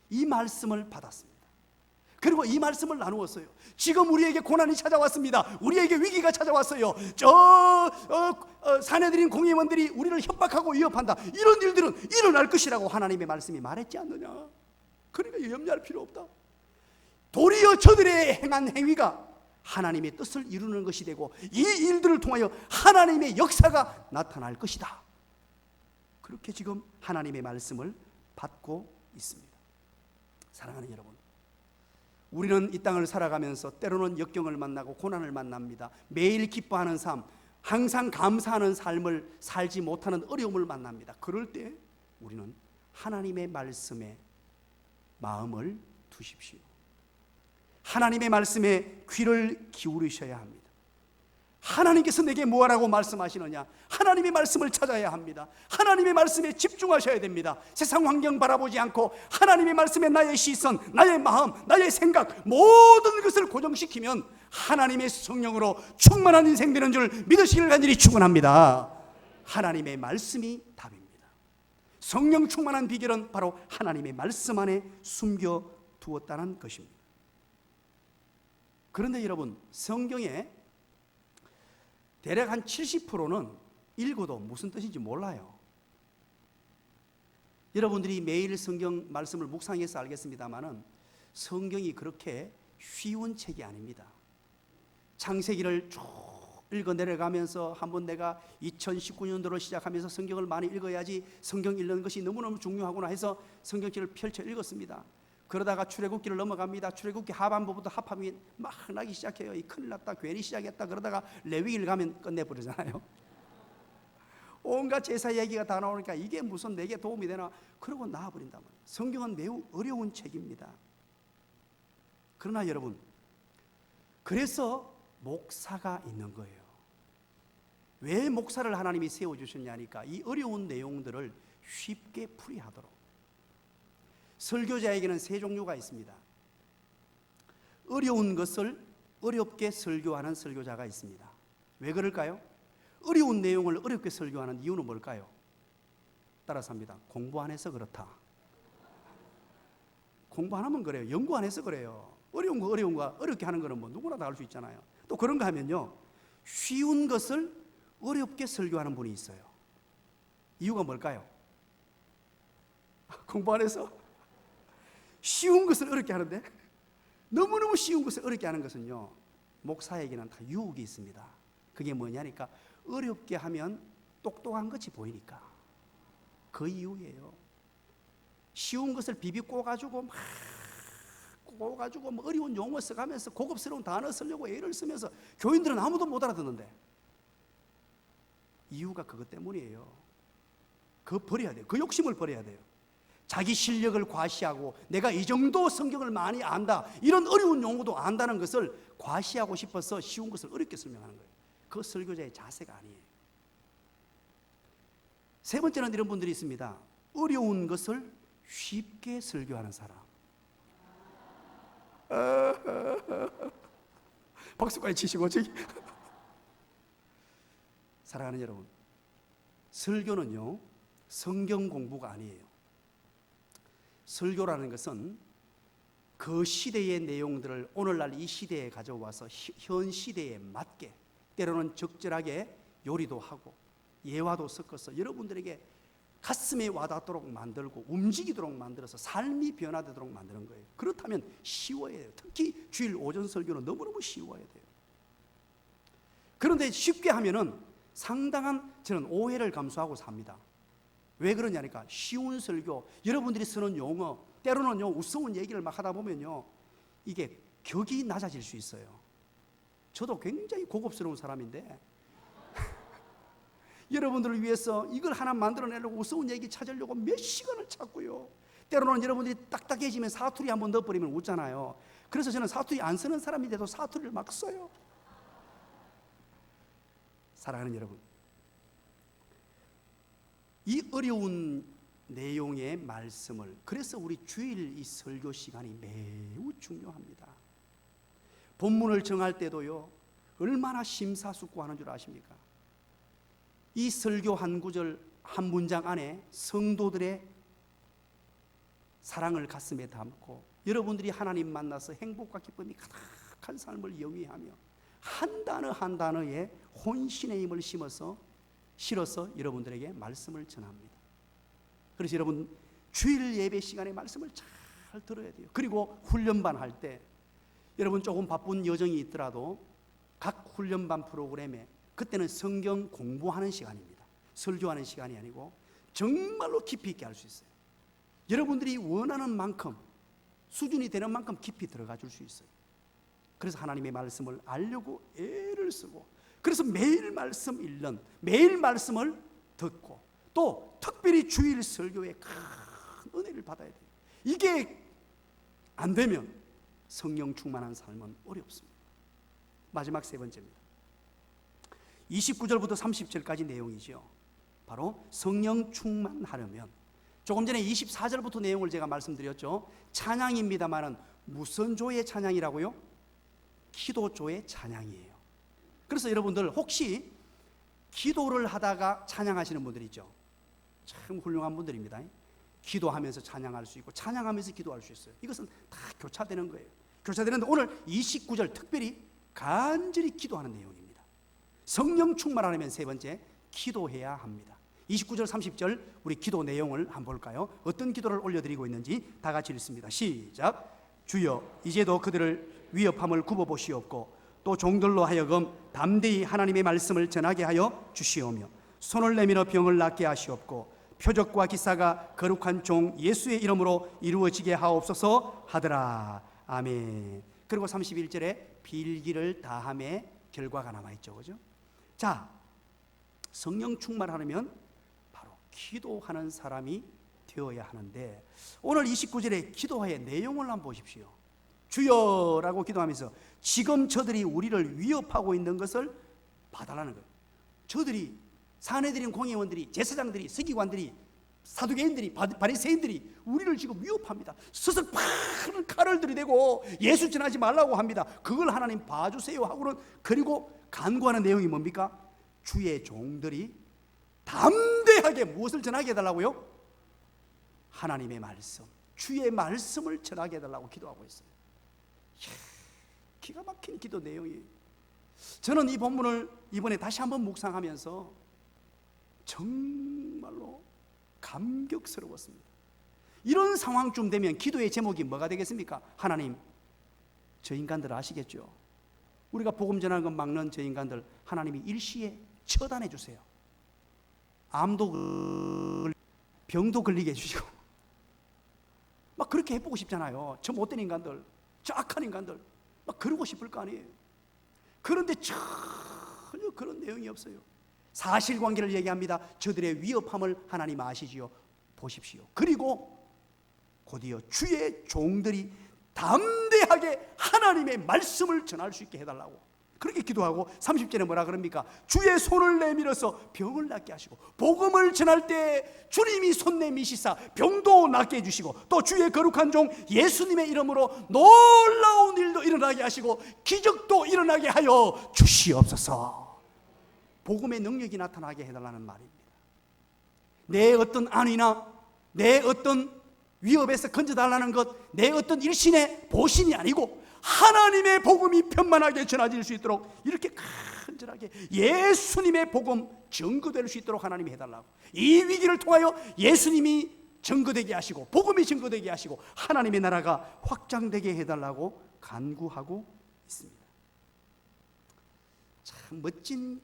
이 말씀을 받았습니다. 그리고 이 말씀을 나누었어요. 지금 우리에게 고난이 찾아왔습니다. 우리에게 위기가 찾아왔어요. 사내들인 공회원들이 우리를 협박하고 위협한다. 이런 일들은 일어날 것이라고 하나님의 말씀이 말했지 않느냐. 그러니까 염려할 필요 없다. 도리어 저들의 행한 행위가 하나님의 뜻을 이루는 것이 되고 이 일들을 통하여 하나님의 역사가 나타날 것이다. 그렇게 지금 하나님의 말씀을 받고 있습니다. 사랑하는 여러분, 우리는 이 땅을 살아가면서 때로는 역경을 만나고 고난을 만납니다. 매일 기뻐하는 삶, 항상 감사하는 삶을 살지 못하는 어려움을 만납니다. 그럴 때 우리는 하나님의 말씀에 마음을 두십시오. 하나님의 말씀에 귀를 기울이셔야 합니다. 하나님께서 내게 무엇이라고 말씀하시느냐, 하나님의 말씀을 찾아야 합니다. 하나님의 말씀에 집중하셔야 됩니다. 세상 환경 바라보지 않고 하나님의 말씀에 나의 시선, 나의 마음, 나의 생각 모든 것을 고정시키면 하나님의 성령으로 충만한 인생 되는 줄 믿으시길 간절히 축원합니다. 하나님의 말씀이 답입니다. 성령 충만한 비결은 바로 하나님의 말씀 안에 숨겨 두었다는 것입니다. 그런데 여러분, 성경에 대략 한 70%는 읽어도 무슨 뜻인지 몰라요. 여러분들이 매일 성경 말씀을 묵상해서 알겠습니다마는 성경이 그렇게 쉬운 책이 아닙니다. 창세기를 쭉 읽어 내려가면서 한번 내가 2019년도로 시작하면서 성경을 많이 읽어야지 성경 읽는 것이 너무너무 중요하구나 해서 성경책을 펼쳐 읽었습니다. 그러다가 출애굽기를 넘어갑니다. 출애굽기 하반부부터 합함이 막 나기 시작해요. 이 큰일 났다, 괜히 시작했다. 그러다가 레위기를 가면 끝내버리잖아요. 온갖 제사 얘기가 다 나오니까 이게 무슨 내게 도움이 되나, 그러고 나와버린단 말이에요. 성경은 매우 어려운 책입니다. 그러나 여러분, 그래서 목사가 있는 거예요. 왜 목사를 하나님이 세워주셨냐니까 이 어려운 내용들을 쉽게 풀이하도록. 설교자에게는 세 종류가 있습니다. 어려운 것을 어렵게 설교하는 설교자가 있습니다. 왜 그럴까요? 어려운 내용을 어렵게 설교하는 이유는 뭘까요? 따라서 합니다. 공부 안 해서 그렇다. 공부 안 하면 그래요. 연구 안 해서 그래요. 어려운 거 어렵게 하는 거는 뭐 누구나 다 할 수 있잖아요. 또 그런가 하면요, 쉬운 것을 어렵게 설교하는 분이 있어요. 이유가 뭘까요? 공부 안 해서 쉬운 것을 어렵게 하는데, 너무너무 쉬운 것을 어렵게 하는 것은요, 목사에게는 다 유혹이 있습니다. 그게 뭐냐니까 어렵게 하면 똑똑한 것이 보이니까. 그 이유예요. 쉬운 것을 비비 꼬가지고 막 꼬가지고 뭐 어려운 용어 써가면서 고급스러운 단어 쓰려고 애를 쓰면서 교인들은 아무도 못 알아듣는데, 이유가 그것 때문이에요. 그거 버려야 돼요. 그 욕심을 버려야 돼요. 자기 실력을 과시하고 내가 이 정도 성경을 많이 안다, 이런 어려운 용어도 안다는 것을 과시하고 싶어서 쉬운 것을 어렵게 설명하는 거예요. 그 설교자의 자세가 아니에요. 세 번째는 이런 분들이 있습니다. 어려운 것을 쉽게 설교하는 사람. 박수까지 치시고 저기. 사랑하는 여러분, 설교는요, 성경 공부가 아니에요. 설교라는 것은 그 시대의 내용들을 오늘날 이 시대에 가져와서 현 시대에 맞게, 때로는 적절하게 요리도 하고 예화도 섞어서 여러분들에게 가슴에 와닿도록 만들고 움직이도록 만들어서 삶이 변화되도록 만드는 거예요. 그렇다면 쉬워야 돼요. 특히 주일 오전 설교는 너무너무 쉬워야 돼요. 그런데 쉽게 하면은 상당한 저는 오해를 감수하고 삽니다. 왜 그러냐니까 쉬운 설교, 여러분들이 쓰는 용어, 때로는요 우스운 얘기를 막 하다 보면요 이게 격이 낮아질 수 있어요. 저도 굉장히 고급스러운 사람인데 여러분들을 위해서 이걸 하나 만들어내려고 우스운 얘기 찾으려고 몇 시간을 찾고요. 때로는 여러분들이 딱딱해지면 사투리 한번 넣어버리면 웃잖아요. 그래서 저는 사투리 안 쓰는 사람이 돼도 사투리를 막 써요. 사랑하는 여러분, 이 어려운 내용의 말씀을, 그래서 우리 주일 이 설교 시간이 매우 중요합니다. 본문을 정할 때도요 얼마나 심사숙고하는 줄 아십니까? 이 설교 한 구절 한 문장 안에 성도들의 사랑을 가슴에 담고 여러분들이 하나님 만나서 행복과 기쁨이 가득한 삶을 영위하며 한 단어 한 단어에 혼신의 힘을 실어서 여러분들에게 말씀을 전합니다. 그래서 여러분 주일 예배 시간에 말씀을 잘 들어야 돼요. 그리고 훈련반 할 때 여러분 조금 바쁜 여정이 있더라도 각 훈련반 프로그램에 그때는 성경 공부하는 시간입니다. 설교하는 시간이 아니고 정말로 깊이 있게 할 수 있어요. 여러분들이 원하는 만큼 수준이 되는 만큼 깊이 들어가 줄 수 있어요. 그래서 하나님의 말씀을 알려고 애를 쓰고, 그래서 매일 말씀 읽는, 매일 말씀을 듣고, 또 특별히 주일 설교에 큰 은혜를 받아야 돼요. 이게 안 되면 성령 충만한 삶은 어렵습니다. 마지막 세 번째입니다. 29절부터 30절까지 내용이죠. 바로 성령 충만하려면, 조금 전에 24절부터 내용을 제가 말씀드렸죠. 찬양입니다만은 무슨 조의 찬양이라고요? 기도조의 찬양이에요. 그래서 여러분들 혹시 기도를 하다가 찬양하시는 분들 있죠. 참 훌륭한 분들입니다. 기도하면서 찬양할 수 있고 찬양하면서 기도할 수 있어요. 이것은 다 교차되는 거예요. 교차되는데 오늘 29절 특별히 간절히 기도하는 내용입니다. 성령 충만하려면 세 번째, 기도해야 합니다. 29절 30절 우리 기도 내용을 한번 볼까요? 어떤 기도를 올려드리고 있는지 다 같이 읽습니다. 시작. 주여 이제도 그들을 위협함을 굽어보시옵고 또 종들로 하여금 담대히 하나님의 말씀을 전하게 하여 주시오며 손을 내밀어 병을 낫게 하시옵고 표적과 기사가 거룩한 종 예수의 이름으로 이루어지게 하옵소서 하더라. 아멘. 그리고 31절에 빌기를 다함의 결과가 남아있죠. 그죠? 자, 성령 충만하려면 바로 기도하는 사람이 되어야 하는데, 오늘 29절에 기도의 내용을 한번 보십시오. 주여라고 기도하면서 지금 저들이 우리를 위협하고 있는 것을 봐달라는 거예요. 저들이, 사내들인 공회원들이, 제사장들이, 서기관들이, 사두개인들이, 바리새인들이 우리를 지금 위협합니다. 서석파는 칼을 들이대고 예수 전하지 말라고 합니다. 그걸 하나님 봐주세요 하고는, 그리고 간구하는 내용이 뭡니까? 주의 종들이 담대하게 무엇을 전하게 해달라고요? 하나님의 말씀, 주의 말씀을 전하게 해달라고 기도하고 있어요. 기가 막힌 기도 내용이에요. 저는 이 본문을 이번에 다시 한번 묵상하면서 정말로 감격스러웠습니다. 이런 상황쯤 되면 기도의 제목이 뭐가 되겠습니까? 하나님, 저 인간들 아시겠죠? 우리가 복음 전하는 것 막는 저 인간들 하나님이 일시에 처단해 주세요. 암도 병도 걸리게 해주시고, 막 그렇게 해보고 싶잖아요. 저 못된 인간들, 저 악한 인간들, 막 그러고 싶을 거 아니에요. 그런데 전혀 그런 내용이 없어요. 사실관계를 얘기합니다. 저들의 위협함을 하나님 아시지요. 보십시오. 그리고 곧이어 주의 종들이 담대하게 하나님의 말씀을 전할 수 있게 해달라고 그렇게 기도하고, 30절에 뭐라 그럽니까? 주의 손을 내밀어서 병을 낫게 하시고, 복음을 전할 때 주님이 손 내미시사 병도 낫게 해주시고, 또 주의 거룩한 종 예수님의 이름으로 놀라운 일도 일어나게 하시고 기적도 일어나게 하여 주시옵소서. 복음의 능력이 나타나게 해달라는 말입니다. 내 어떤 안위나 내 어떤 위협에서 건져달라는 것, 내 어떤 일신의 보신이 아니고 하나님의 복음이 편만하게 전해질 수 있도록, 이렇게 간절하게 예수님의 복음 증거될 수 있도록 하나님이 해달라고, 이 위기를 통하여 예수님이 증거되게 하시고 복음이 증거되게 하시고 하나님의 나라가 확장되게 해달라고 간구하고 있습니다. 참 멋진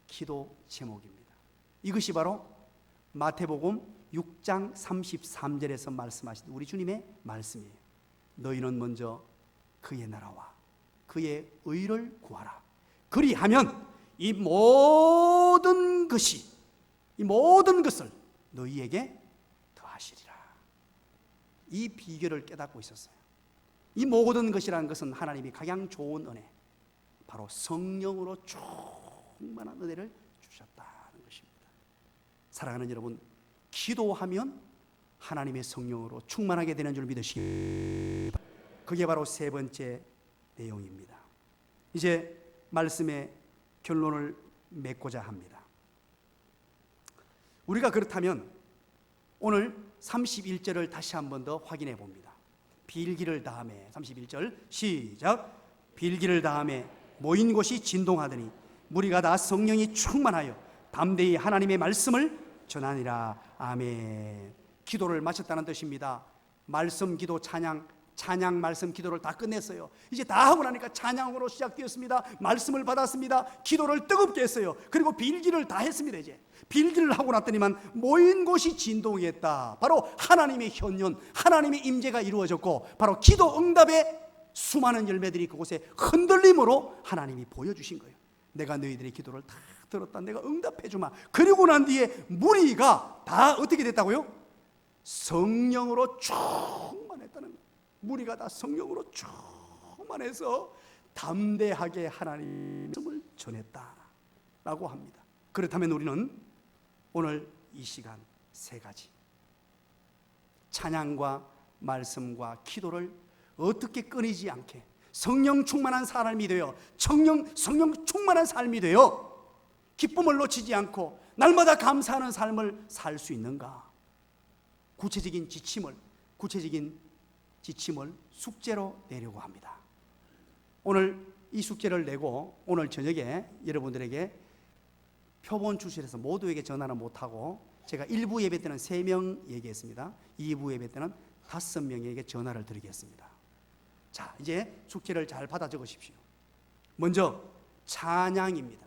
기도 제목입니다. 이것이 바로 마태복음 6장 33절에서 말씀하신 우리 주님의 말씀이에요. 너희는 먼저 그의 나라와 그의 의를 구하라. 그리하면 이 모든 것을 너희에게 더하시리라. 이 비결을 깨닫고 있었어요. 이 모든 것이라는 것은 하나님이 가장 좋은 은혜, 바로 성령으로 충만한 은혜를 주셨다는 것입니다. 사랑하는 여러분, 기도하면 하나님의 성령으로 충만하게 되는 줄 믿으시기 바랍니다. 그게 바로 세 번째 내용입니다. 이제 말씀의 결론을 맺고자 합니다. 우리가 그렇다면 오늘 31절을 다시 한 번 더 확인해 봅니다. 빌기를 다함에, 31절 시작. 빌기를 다함에 모인 곳이 진동하더니 무리가 다 성령이 충만하여 담대히 하나님의 말씀을 전하니라. 아멘. 기도를 마쳤다는 뜻입니다. 말씀, 기도, 찬양 찬양 말씀 기도를 다 끝냈어요. 이제 다 하고 나니까 찬양으로 시작되었습니다. 말씀을 받았습니다. 기도를 뜨겁게 했어요. 그리고 빌기를 다 했습니다. 이제 빌기를 하고 났더니만 모인 곳이 진동했다. 바로 하나님의 현현, 하나님의 임재가 이루어졌고, 바로 기도 응답의 수많은 열매들이 그곳에 흔들림으로 하나님이 보여주신 거예요. 내가 너희들의 기도를 다 들었다. 내가 응답해 주마. 그리고 난 뒤에 무리가 다 어떻게 됐다고요? 성령으로 충만했다는 거예요. 무리가 다 성령으로 충만해서 담대하게 하나님의 말씀을 전했다라고 합니다. 그렇다면 우리는 오늘 이 시간 세 가지, 찬양과 말씀과 기도를 어떻게 끊이지 않게 성령 충만한 사람이 되어 성령 충만한 삶이 되어 기쁨을 놓치지 않고 날마다 감사하는 삶을 살 수 있는가? 구체적인 지침을 숙제로 내려고 합니다. 오늘 이 숙제를 내고 오늘 저녁에 여러분들에게 표본 출실해서 모두에게 전화는 못하고, 제가 1부 예배 때는 3명 얘기했습니다. 2부 예배 때는 5명에게 전화를 드리겠습니다. 자, 이제 숙제를 잘 받아 적으십시오. 먼저 찬양입니다.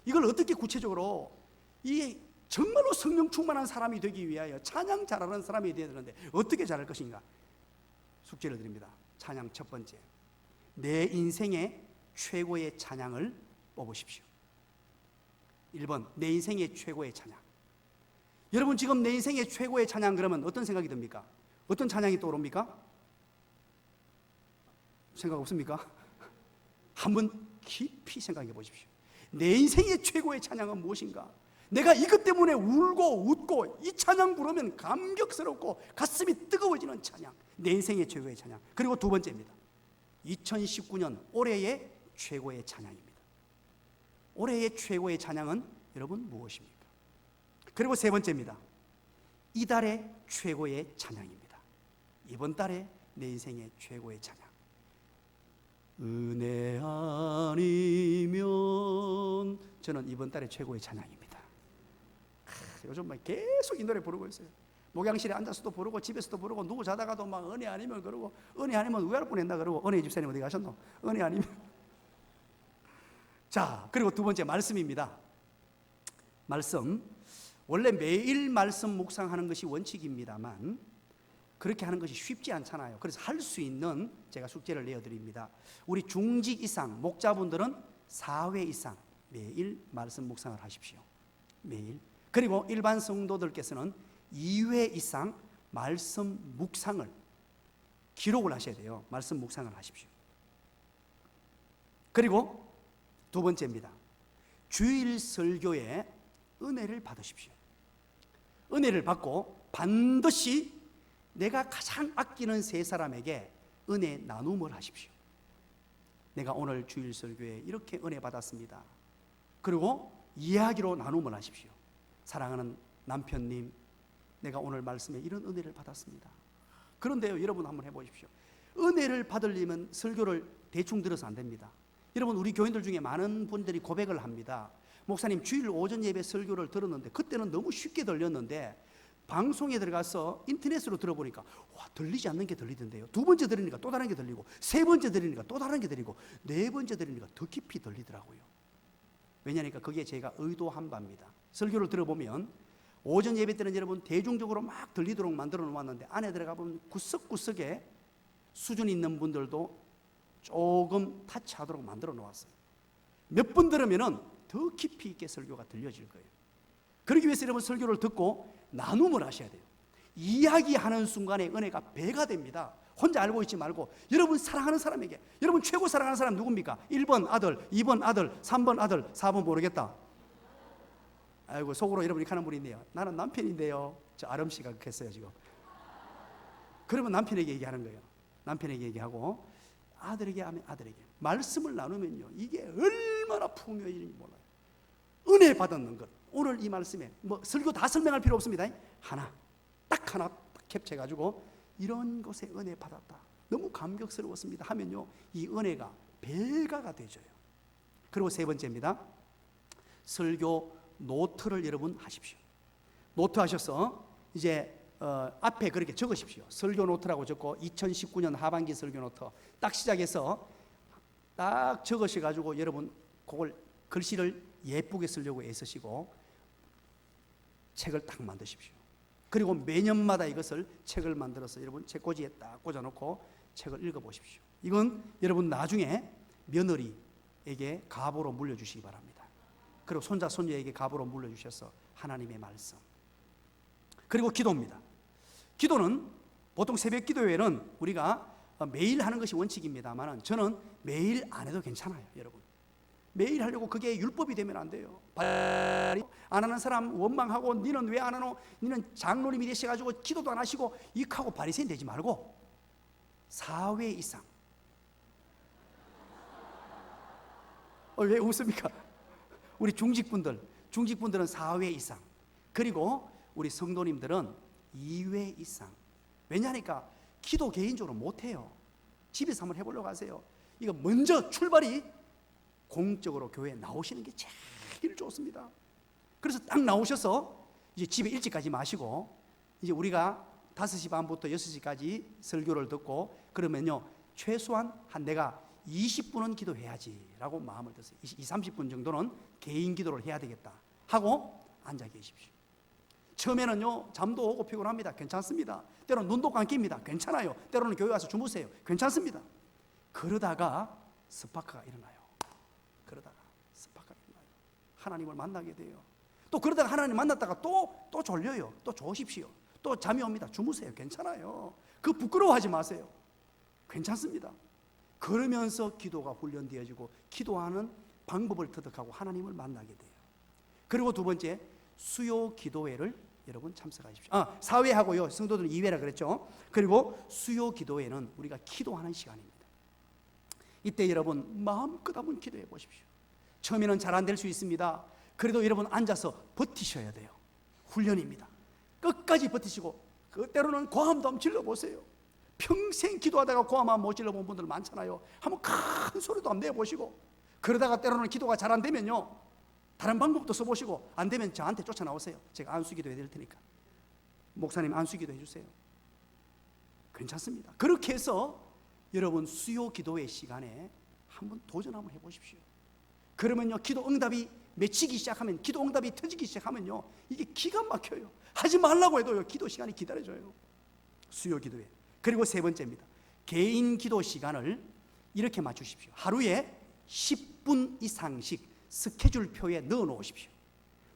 이걸 어떻게 구체적으로, 이 정말로 성령 충만한 사람이 되기 위하여 찬양 잘하는 사람이 되어야 되는데 어떻게 잘할 것인가? 숙제를 드립니다. 찬양 첫 번째, 내 인생의 최고의 찬양을 뽑으십시오. 1번, 내 인생의 최고의 찬양. 여러분, 지금 내 인생의 최고의 찬양 그러면 어떤 생각이 듭니까? 어떤 찬양이 떠오릅니까? 생각 없습니까? 한번 깊이 생각해 보십시오. 내 인생의 최고의 찬양은 무엇인가? 내가 이것 때문에 울고 웃고 이 찬양 부르면 감격스럽고 가슴이 뜨거워지는 찬양, 내 인생의 최고의 찬양. 그리고 두 번째입니다. 2019년 올해의 최고의 찬양입니다. 올해의 최고의 찬양은 여러분 무엇입니까? 그리고 세 번째입니다. 이달의 최고의 찬양입니다. 이번 달에 내 인생의 최고의 찬양. 은혜 아니면, 저는 이번 달에 최고의 찬양입니다. 요즘 막 계속 이 노래 부르고 있어요. 목양실에 앉아서도 부르고 집에서도 부르고 누구 자다가도 막 은혜 아니면 그러고, 은혜 아니면 의할 뻔했나 그러고, 은혜 집사님 어디 가셨노? 은혜 아니면. 자, 그리고 두 번째 말씀입니다. 말씀, 원래 매일 말씀 묵상하는 것이 원칙입니다만 그렇게 하는 것이 쉽지 않잖아요. 그래서 할 수 있는 제가 숙제를 내어드립니다. 우리 중직 이상 목자분들은 4회 이상 매일 말씀 묵상을 하십시오. 매일. 그리고 일반 성도들께서는 2회 이상 말씀 묵상을 기록을 하셔야 돼요. 말씀 묵상을 하십시오. 그리고 두 번째입니다. 주일 설교에 은혜를 받으십시오. 은혜를 받고 반드시 내가 가장 아끼는 세 사람에게 은혜 나눔을 하십시오. 내가 오늘 주일 설교에 이렇게 은혜 받았습니다. 그리고 이야기로 나눔을 하십시오. 사랑하는 남편님, 내가 오늘 말씀에 이런 은혜를 받았습니다. 그런데요, 여러분 한번 해보십시오. 은혜를 받으려면 설교를 대충 들어서 안 됩니다. 여러분, 우리 교인들 중에 많은 분들이 고백을 합니다. 목사님, 주일 오전 예배 설교를 들었는데 그때는 너무 쉽게 들렸는데 방송에 들어가서 인터넷으로 들어보니까 와, 들리지 않는 게 들리던데요. 두 번째 들으니까 또 다른 게 들리고, 세 번째 들으니까 또 다른 게 들리고, 네 번째 들으니까 더 깊이 들리더라고요. 왜냐하니까 그게 제가 의도한 바입니다. 설교를 들어보면 오전 예배 때는 여러분 대중적으로 막 들리도록 만들어 놓았는데 안에 들어가 보면 구석구석에 수준 있는 분들도 조금 타치하도록 만들어 놓았어요. 몇 번 들으면은 더 깊이 있게 설교가 들려질 거예요. 그러기 위해서 여러분 설교를 듣고 나눔을 하셔야 돼요. 이야기하는 순간에 은혜가 배가 됩니다. 혼자 알고 있지 말고 여러분 사랑하는 사람에게, 여러분 최고 사랑하는 사람 누굽니까? 1번 아들, 2번 아들, 3번 아들, 4번 모르겠다. 아이고, 속으로 여러분이 하는 분이 있네요. 나는 남편인데요. 저 아름 씨가 그렇게 했어요 지금. 그러면 남편에게 얘기하는 거예요. 남편에게 얘기하고 아들에게 하면 아들에게. 말씀을 나누면요, 이게 얼마나 풍요해지는지 몰라요. 은혜 받는 것. 오늘 이 말씀에 뭐 설교 다 설명할 필요 없습니다. 하나 딱 캡쳐가지고 이런 것에 은혜 받았다, 너무 감격스러웠습니다 하면요, 이 은혜가 배가가 되져요. 그리고 세 번째입니다. 설교 노트를 여러분 하십시오. 노트 하셔서 이제 앞에 그렇게 적으십시오. 설교 노트라고 적고 2019년 하반기 설교 노트 딱 시작해서 딱 적으셔가지고 여러분 그걸 글씨를 예쁘게 쓰려고 애쓰시고 책을 딱 만드십시오. 그리고 매년마다 이것을 책을 만들어서 여러분 책꽂이에 딱 꽂아놓고 책을 읽어보십시오. 이건 여러분 나중에 며느리에게 갑으로 물려주시기 바랍니다. 그리고 손자 손녀에게 갑으로 물려주셔서 하나님의 말씀. 그리고 기도입니다. 기도는 보통 새벽 기도회는 우리가 매일 하는 것이 원칙입니다만 저는 매일 안 해도 괜찮아요. 여러분 매일 하려고 그게 율법이 되면 안 돼요. 안 하는 사람 원망하고 니는 왜 안 하노? 니는 장로님이 되셔가지고 기도도 안 하시고 이하고 바리새인 되지 말고 4회 이상. 왜 웃습니까? 우리 중직분들은 4회 이상. 그리고 우리 성도님들은 2회 이상. 왜냐하니까 기도 개인적으로 못해요. 집에서 한번 해보려고 하세요. 이거 먼저 출발이 공적으로 교회에 나오시는 게 제일 좋습니다. 그래서 딱 나오셔서 이제 집에 일찍 가지 마시고 이제 우리가 5시 반부터 6시까지 설교를 듣고 그러면요 최소한 한 내가 20분은 기도해야지라고 마음을 드세요. 30분 정도는 개인 기도를 해야 되겠다 하고 앉아 계십시오. 처음에는요 잠도 오고 피곤합니다. 괜찮습니다. 때로는 눈도 감깁니다. 괜찮아요. 때로는 교회 와서 주무세요. 괜찮습니다. 그러다가 스파크가 일어나요. 하나님을 만나게 돼요. 또 그러다가 하나님 만났다가 또 졸려요. 또 좋으십시오. 또 잠이 옵니다. 주무세요. 괜찮아요. 그 부끄러워하지 마세요. 괜찮습니다. 그러면서 기도가 훈련되어지고 기도하는 방법을 터득하고 하나님을 만나게 돼요. 그리고 두 번째 수요 기도회를 여러분 참석하십시오. 4회하고요 성도들은 2회라 그랬죠. 그리고 수요 기도회는 우리가 기도하는 시간입니다. 이때 여러분 마음껏 한번 기도해 보십시오. 처음에는 잘 안 될 수 있습니다. 그래도 여러분 앉아서 버티셔야 돼요. 훈련입니다. 끝까지 버티시고 때로는 고함도 한번 질러보세요. 평생 기도하다가 고함 한번 못 질러본 분들 많잖아요. 한번 큰 소리도 한번 내보시고 그러다가 때로는 기도가 잘 안 되면요 다른 방법도 써보시고 안 되면 저한테 쫓아나오세요. 제가 안수기도 해드릴 테니까 목사님 안수기도 해주세요. 괜찮습니다. 그렇게 해서 여러분 수요 기도의 시간에 한번 도전 한번 해보십시오. 그러면요 기도 응답이 맺히기 시작하면 기도 응답이 터지기 시작하면요 이게 기가 막혀요. 하지 말라고 해도요 기도 시간이 기다려져요. 수요 기도회. 그리고 세 번째입니다. 개인 기도 시간을 이렇게 맞추십시오. 하루에 10분 이상씩 스케줄표에 넣어 놓으십시오.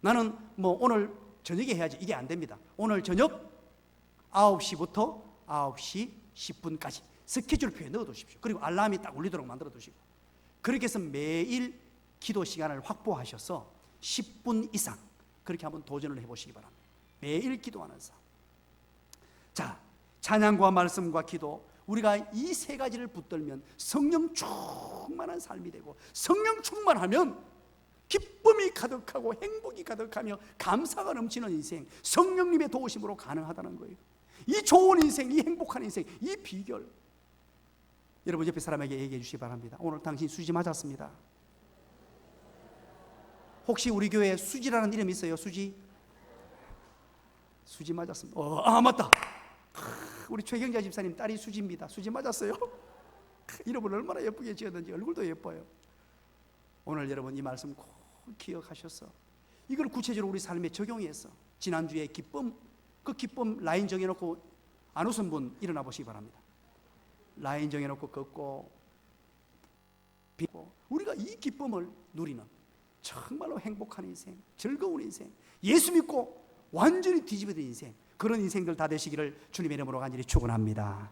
나는 오늘 저녁에 해야지 이게 안 됩니다. 오늘 저녁 9시부터 9시 10분까지 스케줄표에 넣어 두십시오. 그리고 알람이 딱 울리도록 만들어 두시고 그렇게 해서 매일 기도 시간을 확보하셔서 10분 이상 그렇게 한번 도전을 해보시기 바랍니다. 매일 기도하는 삶. 자, 찬양과 말씀과 기도 우리가 이 세 가지를 붙들면 성령 충만한 삶이 되고 성령 충만하면 기쁨이 가득하고 행복이 가득하며 감사가 넘치는 인생 성령님의 도우심으로 가능하다는 거예요. 이 좋은 인생, 이 행복한 인생, 이 비결 여러분 옆에 사람에게 얘기해 주시기 바랍니다. 오늘 당신 수지 맞았습니다. 혹시 우리 교회에 수지라는 이름이 있어요? 수지 맞았습니다. 맞다. 우리 최경자 집사님 딸이 수지입니다. 수지 맞았어요? 이름을 얼마나 예쁘게 지었는지 얼굴도 예뻐요. 오늘 여러분 이 말씀 꼭 기억하셔서 이걸 구체적으로 우리 삶에 적용해서 지난주에 기쁨 그 기쁨 라인 정해놓고 안 웃은 분 일어나 보시기 바랍니다. 라인 정해놓고 걷고 비고 우리가 이 기쁨을 누리는 정말로 행복한 인생, 즐거운 인생, 예수 믿고 완전히 뒤집어진 인생 그런 인생들 다 되시기를 주님의 이름으로 간절히 축원합니다.